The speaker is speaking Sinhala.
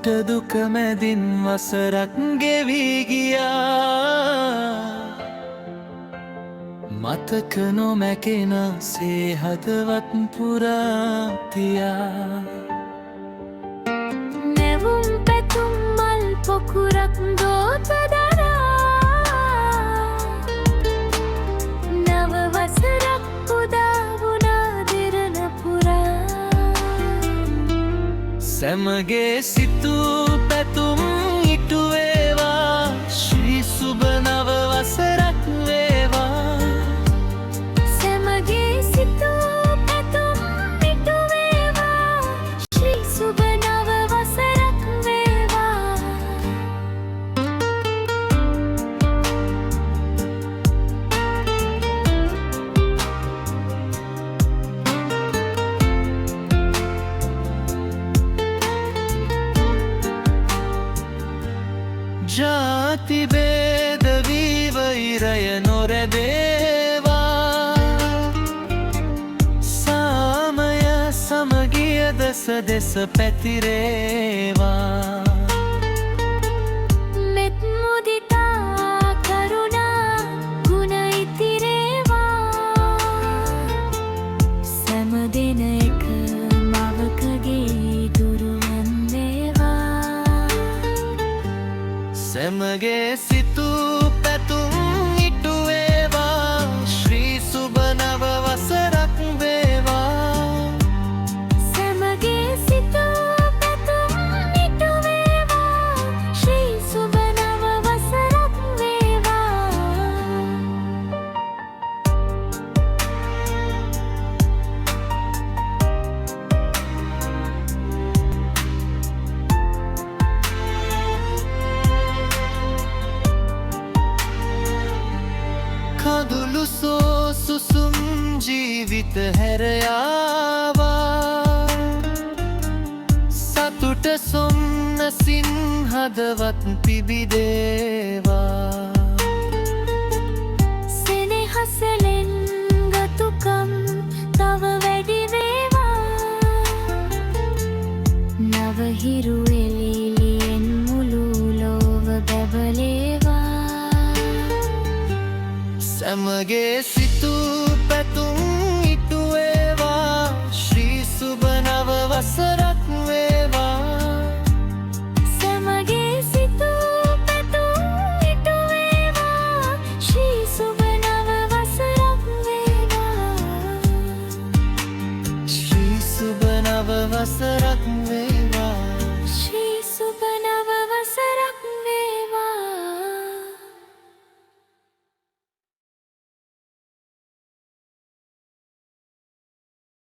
දුකට දුක මැදින් වසරක් ගෙවී ගියා. මතක නොමැකෙන සේ හදවත් පුරා තියා. නැවුම් පැතුම් මල් පොකුරක් දෝත දරා නව වසරක් උදා වුණා දිරණ පුරා. සැමගේ සිතූ පැතුම් ඉටු වේවා ශ්‍රී සුබ නව වසරක් වේවා. සැමගේ සිතූ පැතුම් ඉටු වේවා ශ්‍රී සුබ නව වසරක් වේවා. ජාති බේද වී වෛරය නොරැඳේවා. සාමය සමගිය දස දෙස පැතිරේවා. මෙත් මුදිතා කරුණා ගුණ ඉතිරේවා. සැම දෙන එක මවකගේ දුරුවන් වේවා. සැමගේ සිතූ පැතුම් ඉටු වේවා ශ්‍රී සුබ නව වසරක් වේවා. සැමගේ සිතූ පැතුම් ඉටු වේවා ශ්‍රී සුබ නව වසරක් වේවා. කඳුළු සෝ සුසුම් ජීවිත හැරයාවා. සතුට සොම්නසින් හදවත් පිබිදේවා. සෙනෙහසලෙන් ගතුකම් තව වැඩි වේවා. නව හිරු එළිලියෙන් මුළු ලොව බැබලේවා. සැමගේ